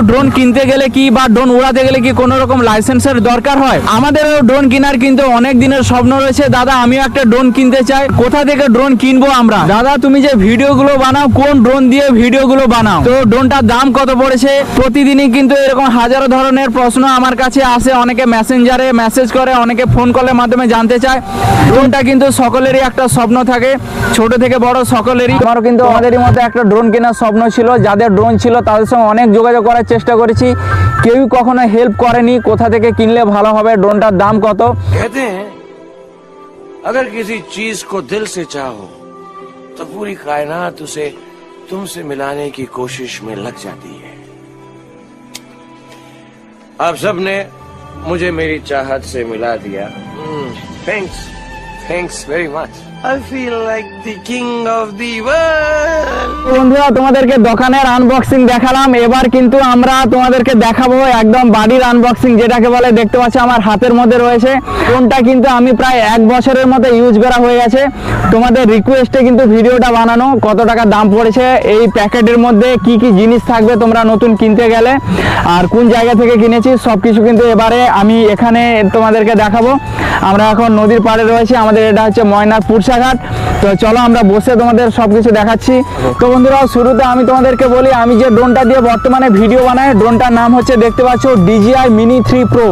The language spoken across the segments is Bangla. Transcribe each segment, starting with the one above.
ড্রোন কিনতে গেলে কি বা ড্রোন উড়াতে গেলে কি কোনো রকম লাইসেন্সের দরকার হয়? আমাদেরও ড্রোন কেনার কিন্তু অনেক দিনের স্বপ্ন রয়েছে। দাদা আমিও একটা ড্রোন কিনতে চাই, কোথা থেকে ড্রোন কিনবো আমরা? দাদা তুমি যে ভিডিওগুলো বানাও কোন ড্রোন দিয়ে ভিডিওগুলো বানাও? তো ড্রোনটার দাম কত পড়েছে? প্রতিদিনই কিন্তু এরকম হাজারো ধরনের প্রশ্ন আমার কাছে আসে, অনেকে মেসেঞ্জারে মেসেজ করে, অনেকে ফোন কলের মাধ্যমে জানতে চায়। ড্রোনটা কিন্তু সকলেরই একটা স্বপ্ন থাকে, ছোট থেকে বড় সকলেরই। আমারও কিন্তু আমাদেরই মধ্যে একটা ড্রোন কেনার স্বপ্ন ছিল। যাদের ড্রোন ছিল তাদের সঙ্গে অনেক যোগাযোগ করার চেষ্টা করেছি, কেউই কখনো হেল্প করেনি কোথা থেকে কিনলে ভালো হবে, ড্রোনটার দাম কত। कहते हैं अगर किसी चीज को दिल से चाहो तो पूरी कायनात उसे तुमसे मिलाने की कोशिश में लग जाती है। आप सबने मुझे मेरी चाहत से मिला दिया। Thanks thanks very much. I feel like the king of the world। বন্ধুরা তোমাদেরকে দোকানের আনবক্সিং দেখালাম, এবার কিন্তু আমরা তোমাদেরকে দেখাবো একদম বাড়ির আনবক্সিং যেটাকে বলে। দেখতে পাচ্ছ আমার হাতের মধ্যে রয়েছে ফোনটা, কিন্তু আমি প্রায় 1 বছরের মতো ইউজ করা হয়ে গেছে। তোমাদের রিকোয়েস্টে কিন্তু ভিডিওটা বানানো। কত টাকা দাম পড়েছে, এই প্যাকেটের মধ্যে কি কি জিনিস থাকবে তোমরা নতুন কিনতে গেলে, আর কোন জায়গা থেকে কিনেছি সব কিছু কিন্তু এবারে আমি এখানে তোমাদেরকে দেখাবো। আমরা এখন নদীর পাড়ে রয়েছি, আমাদের এটা হচ্ছে ময়নার পুরসাঘাট। তো চলো আমরা বসে তোমাদের সবকিছু দেখাচ্ছি। তো বন্ধুরা শুরুতে আমি তোমাদেরকে বলি, আমি যে ড্রোনটা দিয়ে বর্তমানে ভিডিও বানাই, ড্রোনটার নাম হচ্ছে দেখতে পাচ্ছ DJI Mini 3 Pro।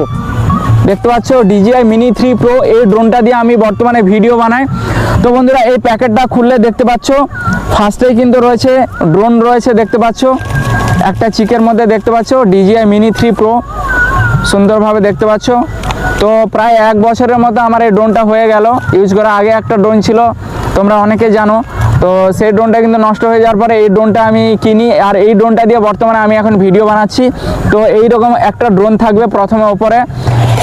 দেখতে পাচ্ছ DJI Mini 3 Pro, এই ড্রোনটা দিয়ে আমি বর্তমানে ভিডিও বানাই। তো বন্ধুরা এই প্যাকেটটা খুললে দেখতে পাচ্ছ ফার্স্টেই কিন্তু রয়েছে ড্রোন রয়েছে, দেখতে পাচ্ছ একটা চিকের মধ্যে দেখতে পাচ্ছ DJI Mini 3 Pro সুন্দরভাবে দেখতে পাচ্ছ। তো প্রায় 1 বছরের মতো আমার এই ড্রোনটা হয়ে গেল ইউজ করা। আগে একটা ড্রোন ছিল তোমরা অনেকে জানো, তো সেই ড্রোনটা কিন্তু নষ্ট হয়ে যাওয়ার পরে এই ড্রোনটা আমি কিনি, আর এই ড্রোনটা দিয়ে বর্তমানে আমি এখন ভিডিও বানাচ্ছি। তো এইরকম একটা ড্রোন থাকবে প্রথমে ওপরে,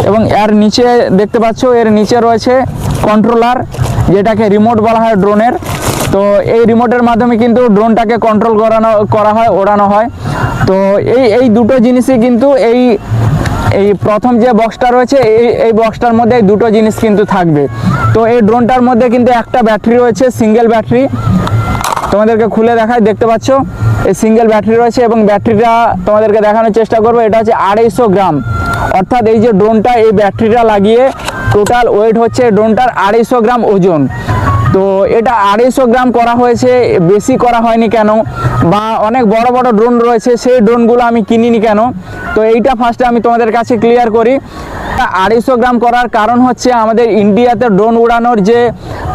এবং এর নিচে দেখতে পাচ্ছ এর নিচে রয়েছে কন্ট্রোলার, যেটাকে রিমোট বলা হয় ড্রোনের। তো এই রিমোটের মাধ্যমে কিন্তু ড্রোনটাকে কন্ট্রোল করা হয়, ওড়ানো হয়। তো এই দুটো জিনিসই কিন্তু এই প্রথম যে বক্সটা রয়েছে এই বক্সটার মধ্যে এই দুটো জিনিস কিন্তু থাকবে। তো এই ড্রোনটার মধ্যে কিন্তু একটা ব্যাটারি রয়েছে, সিঙ্গেল ব্যাটারি। তোমাদেরকে খুলে দেখায়, দেখতে পাচ্ছ এই সিঙ্গেল ব্যাটারি রয়েছে, এবং ব্যাটারিটা তোমাদেরকে দেখানোর চেষ্টা করবো। এটা হচ্ছে 250 গ্রাম, অর্থাৎ এই যে ড্রোনটা এই ব্যাটারিটা লাগিয়ে টোটাল ওয়েট হচ্ছে ড্রোনটার 250 গ্রাম ওজন। তো এটা 250 গ্রাম করা হয়েছে, বেশি করা হয়নি কেন, বা অনেক বড় বড় ড্রোন রয়েছে সেই ড্রোনগুলো আমি কিনিনি কেন। তো এইটা ফার্স্টে আমি তোমাদের কাছে ক্লিয়ার করি। 250 গ্রাম করার কারণ হচ্ছে আমাদের ইন্ডিয়াতে ড্রোন উড়ানোর যে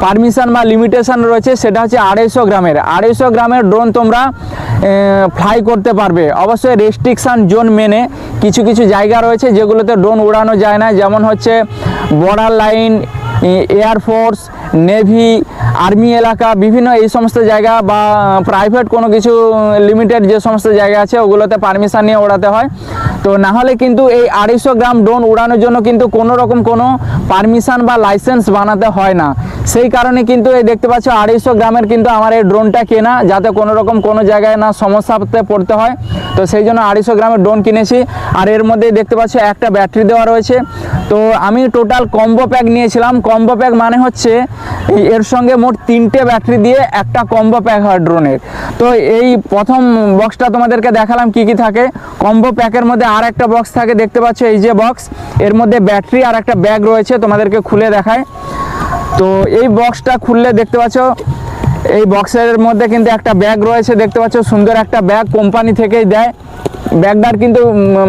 পারমিশন বা লিমিটেশন রয়েছে সেটা হচ্ছে 250 গ্রামের। 250 গ্রামের ড্রোন তোমরা ফ্লাই করতে পারবে, অবশ্যই রেস্ট্রিকশান জোন মেনে। কিছু কিছু জায়গা রয়েছে যেগুলোতে ড্রোন উড়ানো যায় না, যেমন হচ্ছে border line, air force, navy, army এলাকা, বিভিন্ন এই সমস্ত জায়গা, বা প্রাইভেট কোনো কিছু লিমিটেড যে সমস্ত জায়গা আছে ওগুলোতে পারমিশন নিয়ে ওড়াতে হয়। তো না হলে কিন্তু এই 250 গ্রাম ড্রোন উড়ানোর জন্য কিন্তু কোনো রকম কোনো পারমিশন বা লাইসেন্স বানাতে হয় না। সেই কারণে কিন্তু এই দেখতে পাচ্ছ 250 গ্রামের কিন্তু আমার এই ড্রোনটা কেনা, যাতে কোনো রকম কোনো জায়গায় না সমস্যাতে পড়তে হয়। তো সেই জন্য 250 গ্রামের ড্রোন কিনেছি। আর এর মধ্যে দেখতে পাচ্ছ একটা ব্যাটারি দেওয়া রয়েছে। তো আমি টোটাল কম্বো প্যাক নিয়েছিলাম। কম্বো প্যাক মানে হচ্ছে এর সঙ্গে মোট 3টে ব্যাটারি দিয়ে একটা কম্বো প্যাক হয় ড্রোনের। তো এই প্রথম বক্সটা তোমাদেরকে দেখালাম কি কি থাকে। কম্বো প্যাকের মধ্যে আর একটা বক্স থাকে, দেখতে পাচ্ছ এই যে বক্স, এর মধ্যে ব্যাটারি আর একটা ব্যাগ রয়েছে, তোমাদেরকে খুলে দেখায়। তো এই বক্সটা খুললে দেখতে পাচ্ছ এই বক্সের মধ্যে কিন্তু একটা ব্যাগ রয়েছে, দেখতে পাচ্ছ সুন্দর একটা ব্যাগ, কোম্পানি থেকেই দেয়। ব্যাগটার কিন্তু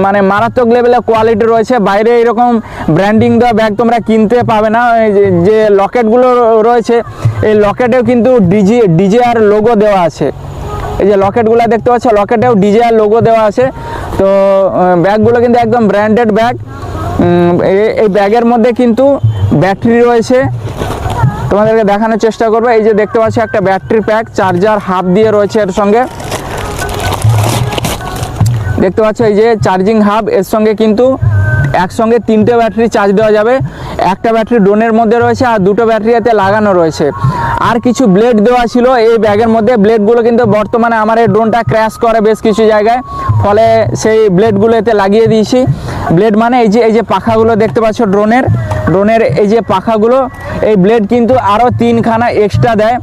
মানে মারাত্মক লেভেলের কোয়ালিটি রয়েছে। বাইরে এরকম ব্র্যান্ডিং দেওয়া ব্যাগ তোমরা কিনতে পাবে না। যে লকেটগুলো রয়েছে এই লকেটেও কিন্তু ডিজেআর লোগো দেওয়া আছে। এই যে লকেটগুলো দেখতে পাচ্ছ, লকেটেও ডিজেআর লোগো দেওয়া আছে। তো ব্যাগগুলো কিন্তু একদম ব্র্যান্ডেড ব্যাগ। এই ব্যাগের মধ্যে কিন্তু ব্যাটারি রয়েছে, তোমাদেরকে দেখানোর চেষ্টা করবো। এই যে দেখতে পাচ্ছ একটা ব্যাটারি প্যাক, চার্জার হাফ দিয়ে রয়েছে এর সঙ্গে, দেখতে পাচ্ছ এই যে চার্জিং হাব। এর সঙ্গে কিন্তু একসঙ্গে 3টে ব্যাটারি চার্জ দেওয়া যাবে। একটা ব্যাটারি ড্রোনের মধ্যে রয়েছে আর 2টো ব্যাটারি এতে লাগানো রয়েছে। আর কিছু ব্লেড দেওয়া ছিল এই ব্যাগের মধ্যে। ব্লেডগুলো কিন্তু বর্তমানে আমার এই ড্রোনটা ক্র্যাশ করে বেশ কিছু জায়গায়, ফলে সেই ব্লেডগুলো এতে লাগিয়ে দিয়েছি। ব্লেড মানে এই যে পাখাগুলো দেখতে পাচ্ছ ড্রোনের এই যে পাখাগুলো, এই ব্লেড কিন্তু আরও 3খানা এক্সট্রা দেয়।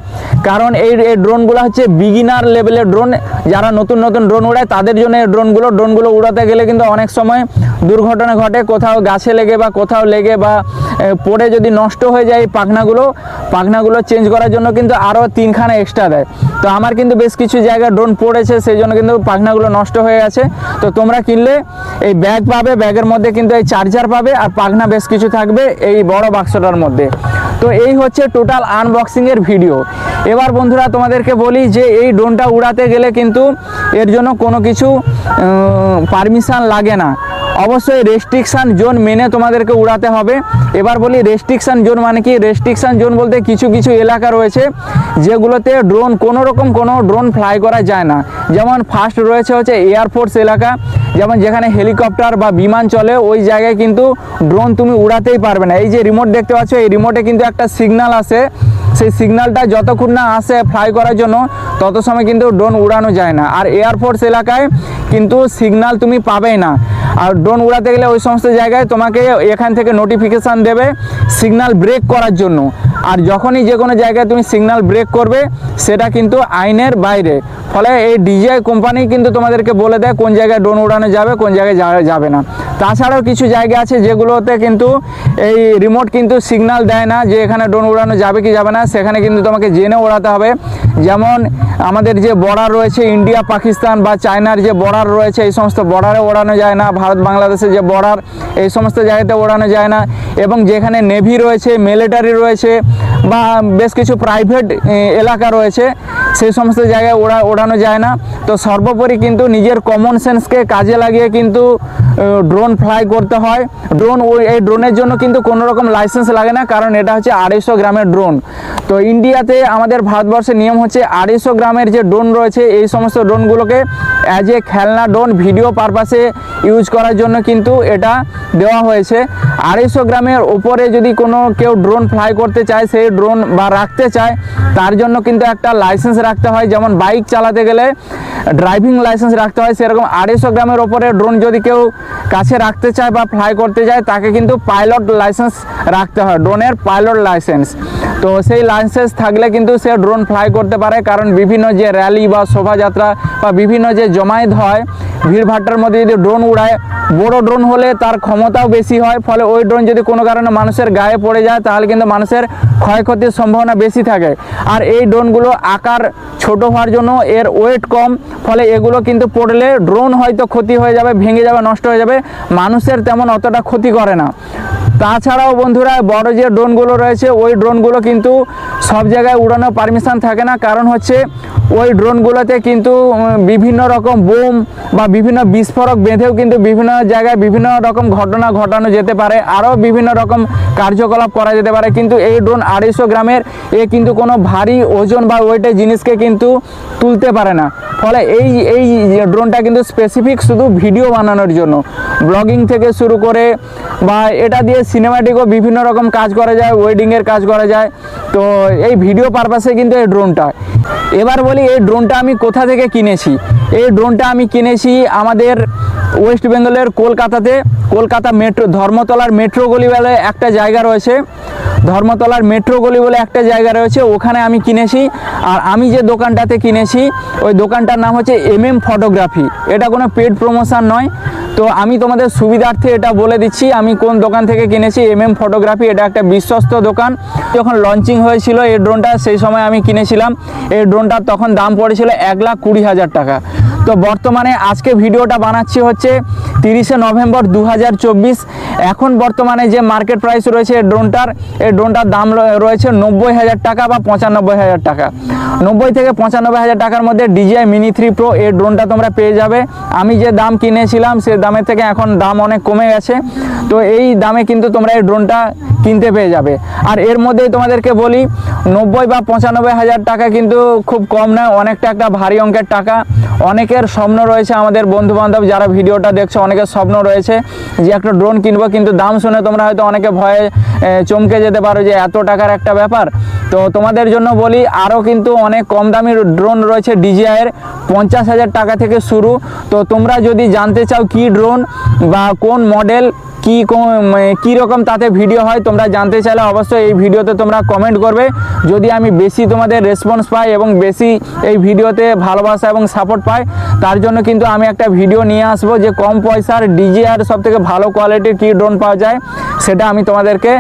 কারণ এই ড্রোনগুলো হচ্ছে বিগিনার লেভেলের ড্রোন, যারা নতুন ড্রোন উড়ায় তাদের জন্য এই ড্রোনগুলো উড়াতে গেলে কিন্তু অনেক সময় দুর্ঘটনা ঘটে, কোথাও গাছে লেগে বা কোথাও লেগে বা পড়ে যদি নষ্ট হয়ে যায় এই পাখনাগুলো চেঞ্জ করার জন্য কিন্তু আরও 3খানা এক্সট্রা দেয়। তো আমার কিন্তু বেশ কিছু জায়গায় ড্রোন পড়েছে, সেই জন্য কিন্তু পাখনাগুলো নষ্ট হয়ে গেছে। তো তোমরা কিনলে এই ব্যাগ পাবে, ব্যাগের মধ্যে কিন্তু এই চার্জার পাবে আর পাখনা বেশ কিছু থাকবে এই বড় বাক্সটার মধ্যে। তো এই হচ্ছে টোটাল আনবক্সিংয়ের ভিডিও। এবার বন্ধুরা তোমাদেরকে বলি যে এই ড্রোনটা উড়াতে গেলে কিন্তু এর জন্য কোনো কিছু পারমিশন লাগে না, অবশ্যই রেস্ট্রিকশান জোন মেনে তোমাদেরকে উড়াতে হবে। এবার বলি রেস্ট্রিকশান জোন মানে কি। রেস্ট্রিকশান জোন বলতে কিছু এলাকা রয়েছে যেগুলোতে কোনো ড্রোন ফ্লাই করা যায় না। যেমন ফার্স্ট রয়েছে হচ্ছে এয়ারফোর্স এলাকা, যেমন যেখানে হেলিকপ্টার বা বিমান চলে ওই জায়গায় কিন্তু ড্রোন তুমি উড়াতেই পারবে না। এই যে রিমোট দেখতে পাচ্ছ, এই রিমোটে কিন্তু একটা সিগন্যাল আসে, সেই সিগন্যালটা যতক্ষণ না আসে ফ্লাই করার জন্য তত সময় কিন্তু ড্রোন উড়ানো যায় না। আর এয়ারফোর্স এলাকায় কিন্তু সিগন্যাল তুমি পাবেই না। আর ড্রোন উড়াতে গেলে ওই সমস্ত জায়গায় তোমাকে এখান থেকে নোটিফিকেশান দেবে সিগন্যাল ব্রেক করার জন্য। আর যখনই যে কোনো জায়গায় তুমি সিগন্যাল ব্রেক করবে সেটা কিন্তু আইনের বাইরে। ফলে এই DJI কোম্পানি কিন্তু তোমাদেরকে বলে দেয় কোন জায়গায় ড্রোন উড়ানো যাবে, কোন জায়গায় যাবে না। তাছাড়াও কিছু জায়গা আছে যেগুলোতে কিন্তু এই রিমোট কিন্তু সিগন্যাল দেয় না যে এখানে ড্রোন উড়ানো যাবে কি যাবে না, সেখানে কিন্তু তোমাকে জেনে ওড়াতে হবে। যেমন আমাদের যে বর্ডার রয়েছে ইন্ডিয়া পাকিস্তান বা চায়নার যে বর্ডার রয়েছে, এই সমস্ত বর্ডারে ওড়ানো যায় না। ভারত বাংলাদেশের যে বর্ডার, এই সমস্ত জায়গাতে ওড়ানো যায় না। এবং যেখানে নেভি রয়েছে, মিলিটারি রয়েছে বা বেশ কিছু প্রাইভেট এলাকা রয়েছে, সেই সমস্ত জায়গায় ওড়ানো যায় না। তো সর্বোপরি কিন্তু নিজের কমন সেন্সকে কাজে লাগিয়ে কিন্তু ড্রোন ফ্লাই করতে হয়। এই ড্রোনের জন্য কিন্তু কোনো রকম লাইসেন্স লাগে না, কারণ এটা হচ্ছে 250 গ্রামের ড্রোন। তো ইন্ডিয়াতে আমাদের ভারতবর্ষের নিয়ম হচ্ছে 250 গ্রামের যে ড্রোন রয়েছে এই সমস্ত ড্রোনগুলোকে অ্যাজ এ খেলনা ড্রোন ভিডিও পারপাসে ইউজ করার জন্য কিন্তু এটা দেওয়া হয়েছে। 250 গ্রামের উপরে যদি কেউ ড্রোন ফ্লাই করতে চায়, সেই ড্রোন বা রাখতে চায়, তার জন্য কিন্তু একটা লাইসেন্স রাখতে হয়। যেমন বাইক চালাতে গেলে ড্রাইভিং লাইসেন্স রাখতে হয়, সেরকম 250 গ্রামের ওপরে ড্রোন যদি কেউ কাছে রাখতে চায় বা ফ্লাই করতে চায় তাকে কিন্তু পাইলট লাইসেন্স রাখতে হয়, ড্রোনের পাইলট লাইসেন্স। তো সেই লাইসেন্স থাকলে কিন্তু সে ড্রোন ফ্লাই করতে পারে। কারণ বিভিন্ন যে র্যালি বা শোভাযাত্রা বা বিভিন্ন যে জমায়েত হয়, ভিড়ভাট্টার মধ্যে যদি ড্রোন উড়ায়, বড় ড্রোন হলে তার ক্ষমতাও বেশি হয়। ফলে ওই ড্রোন যদি কোনো কারণে মানুষের গায়ে পড়ে যায় তাহলে কিন্তু মানুষের ক্ষয়ক্ষতির সম্ভাবনা বেশি থাকে। আর এই ড্রোনগুলো আকার ছোট হওয়ার জন্য এর ওয়েট কম, ফলে এগুলো কিন্তু পড়লে ড্রোন হয়তো ক্ষতি হয়ে যাবে, ভেঙে যাবে, নষ্ট হয়ে যাবে, মানুষের তেমন অতটা ক্ষতি করে না। তাছাড়াও বন্ধুরা বড় যে ড্রোনগুলো রয়েছে ওই ড্রোনগুলো কিন্তু সব জায়গায় উড়ানোর পারমিশন থাকে না। কারণ হচ্ছে ওই ড্রোনগুলোতে কিন্তু বিভিন্ন রকম বোম বা বিভিন্ন বিস্ফোরক বেঁধেও কিন্তু বিভিন্ন জায়গায় বিভিন্ন রকম ঘটনা ঘটানো যেতে পারে, আরও বিভিন্ন রকম কার্যকলাপ করা যেতে পারে। কিন্তু এই ড্রোন 250 গ্রামের কিন্তু কোনো ভারী ওজন বা ওয়েটের জিনিসকে কিন্তু তুলতে পারে না। ফলে এই ড্রোনটা কিন্তু স্পেসিফিক শুধু ভিডিও বানানোর জন্য, ব্লগিং থেকে শুরু করে বা এটা দিয়ে সিনেমাটিকও বিভিন্ন রকম কাজ করা যায়, ওয়েডিংয়ের কাজ করা যায়। তো এই ভিডিও পারপাসে কিন্তু এই ড্রোনটা। এবার বলি এই ড্রোনটা আমি কোথা থেকে কিনেছি। এই ড্রোনটা আমি কিনেছি আমাদের ওয়েস্ট বেঙ্গলের কলকাতা মেট্রো, ধর্মতলার মেট্রো গলি বলে একটা জায়গা রয়েছে, ওখানে আমি কিনেছি। আর আমি যে দোকানটাতে কিনেছি ওই দোকানটার নাম হচ্ছে MM ফটোগ্রাফি। এটা কোনো পেড প্রমোশন নয়, তো আমি তোমাদের সুবিধার্থে এটা বলে দিচ্ছি আমি কোন দোকান থেকে কিনেছি। MM ফটোগ্রাফি এটা একটা বিশ্বস্ত দোকান। যখন লঞ্চিং হয়েছিল এই ড্রোনটা সেই সময় আমি কিনেছিলাম। এই ড্রোনটার তখন দাম পড়েছিল 1,20,000 টাকা। তো বর্তমানে আজকে ভিডিওটা বানাচ্ছি হচ্ছে 30শে নভেম্বর 2024। এখন বর্তমানে যে মার্কেট প্রাইস রয়েছে এই ড্রোনটার দাম রয়েছে 90,000 টাকা বা 95,000 টাকা। 90 থেকে 95,000 টাকার মধ্যে DJI Mini 3 Pro এই ড্রোনটা তোমরা পেয়ে যাবে। আমি যে দাম কিনেছিলাম সে দামের থেকে এখন দাম অনেক কমে গেছে। তো এই দামে কিন্তু তোমরা এই ড্রোনটা কিনতে পেয়ে যাবে। আর এর মধ্যেই তোমাদেরকে বলি 90 বা 95,000 টাকা কিন্তু খুব কম নয়, অনেকটা একটা ভারী অঙ্কের টাকা। অনেকের স্বপ্ন রয়েছে, আমাদের বন্ধু বান্ধব যারা ভিডিওটা দেখছে অনেকের স্বপ্ন রয়েছে যে একটা ড্রোন কিনবো, কিন্তু দাম শুনে তোমরা হয়তো অনেকে ভয়ে চমকে যেতে পারো যে এত টাকার একটা ব্যাপার। তো তোমাদের জন্য বলি আরও কিন্তু অনেক কম দামি ড্রোন রয়েছে DJI-এর 50,000 টাকা থেকে শুরু। তো তোমরা যদি জানতে চাও কি ড্রোন বা কোন মডেল কী রকম তাতে ভিডিও হয় তোমরা জানতে চাইলে অবশ্যই এই ভিডিওতে তোমরা কমেন্ট করবে। যদি আমি বেশি তোমাদের রেসপন্স পাই এবং বেশি এই ভিডিওতে ভালোবাসা এবং সাপোর্ট পাই, তার জন্য কিন্তু আমি একটা ভিডিও নিয়ে আসবো যে কম পয়সার DJI-এর সবথেকে ভালো কোয়ালিটির কী ড্রোন পাওয়া যায়, সেটা আমি তোমাদেরকে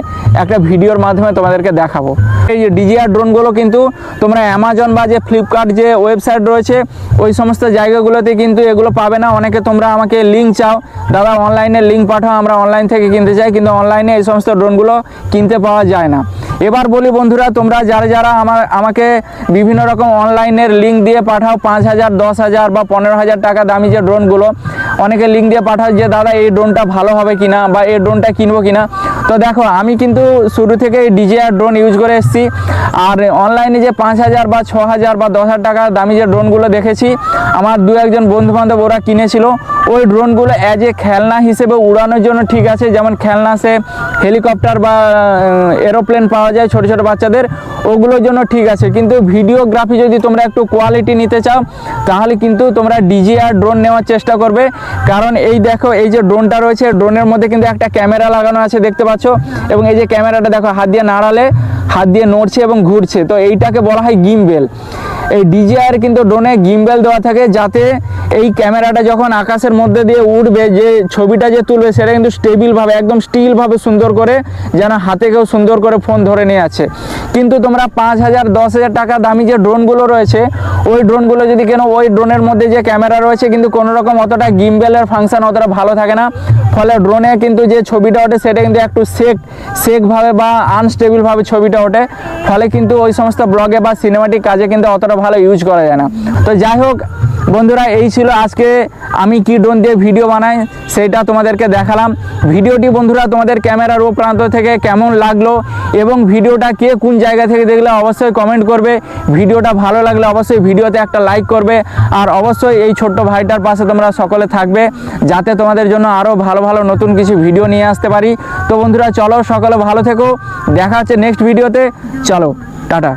একটা ভিডিওর মাধ্যমে তোমাদেরকে দেখাবো। এই যে DJI ড্রোনগুলো কিন্তু তোমরা অ্যামাজন বা যে ফ্লিপকার্ট যে ওয়েবসাইট রয়েছে ওই সমস্ত জায়গাগুলোতে কিন্তু এগুলো পাবে না। অনেকে তোমরা আমাকে লিঙ্ক চাও, দাদা অনলাইনে লিঙ্ক পাঠাও, আমরা অনলাইন থেকে কিনতে চাই, কিন্তু অনলাইনে এই সমস্ত ড্রোনগুলো কিনতে পাওয়া যায় না। এবার বলি বন্ধুরা, তোমরা যারা আমাকে বিভিন্ন রকম অনলাইনের লিঙ্ক দিয়ে পাঠাও 5,000, 10,000 বা 15,000 টাকা দামি যে ড্রোনগুলো, অনেকে লিঙ্ক দিয়ে পাঠাও যে দাদা এই ড্রোনটা ভালো হবে কিনা বা এই ড্রোনটা কিনবো কিনা। তো দেখো আমি কিন্তু শুরু থেকে DJI ড্রোন ইউজ করে এসেছি, আর অনলাইনে যে 5,000 বা 6,000 বা 10,000 টাকা দামি যে ড্রোনগুলো দেখেছি, আমার দু একজন বন্ধুবান্ধব ওরা কিনেছিল। ওই ড্রোনগুলো অ্যাজ এ খেলনা হিসেবে উড়ানোর জন্য ঠিক আছে, যেমন খেলনা সে হেলিকপ্টার বা এরোপ্লেন পাওয়া যায় ছোট ছোট বাচ্চাদের, ওগুলোর জন্য ঠিক আছে। কিন্তু ভিডিওগ্রাফি যদি তোমরা একটু কোয়ালিটি নিতে চাও তাহলে কিন্তু তোমরা DJI ড্রোন নেওয়ার চেষ্টা করবে। কারণ এই দেখো এই যে ড্রোনটা রয়েছে, ড্রোনের মধ্যে কিন্তু একটা ক্যামেরা লাগানো আছে দেখতে পাচ্ছ, এবং এই যে ক্যামেরাটা দেখো হাত দিয়ে নাড়ালে হাত দিয়ে নড়ছে এবং ঘুরছে, তো এইটাকে বলা হয় গিম্বেল। এই DJI-এর কিন্তু ড্রোনে গিম্বেল দেওয়া থাকে, যাতে এই ক্যামেরাটা যখন আকাশের মধ্যে দিয়ে উঠবে, যে ছবিটা যে তুলবে সেটা কিন্তু স্টেবিলভাবে একদম স্টিলভাবে সুন্দর করে, যেন হাতে কেউ সুন্দর করে ফোন ধরে নিয়ে আছে। কিন্তু তোমরা 5,000, 10,000 টাকা দামি যে ড্রোনগুলো রয়েছে, ওই ড্রোনগুলো যদি কেন, ওই ড্রোনের মধ্যে যে ক্যামেরা রয়েছে কিন্তু কোনো রকম অতটা গিম্বেলের ফাংশন অতটা ভালো থাকে না, ফলে ড্রোনে কিন্তু যে ছবিটা ওঠে সেটা কিন্তু একটু শেকভাবে বা আনস্টেবলভাবে ছবিটা ওঠে, ফলে কিন্তু ওই সমস্ত ব্লগে বা সিনেমাটিক কাজে কিন্তু অতটা ভালো ইউজ করা যায় না। তো যাই হোক বন্ধুরা, এই ছিল আজকে আমি কি ড্রোন দিয়ে ভিডিও বানাই সেটা তোমাদেরকে দেখালাম। ভিডিওটি বন্ধুরা তোমাদের ক্যামেরার ও প্রান্ত থেকে কেমন লাগলো এবং ভিডিওটা কে কোন জায়গা থেকে দেখলে অবশ্যই কমেন্ট করবে। ভিডিওটা ভালো লাগলে অবশ্যই ভিডিওতে একটা লাইক করবে, আর অবশ্যই এই ছোট্ট ভাইটার পাশে তোমরা সকলে থাকবে, যাতে তোমাদের জন্য আরও ভালো ভালো নতুন কিছু ভিডিও নিয়ে আসতে পারি। তো বন্ধুরা চলো, সকলে ভালো থেকো, দেখা হচ্ছে নেক্সট ভিডিওতে। চলো, টাটা।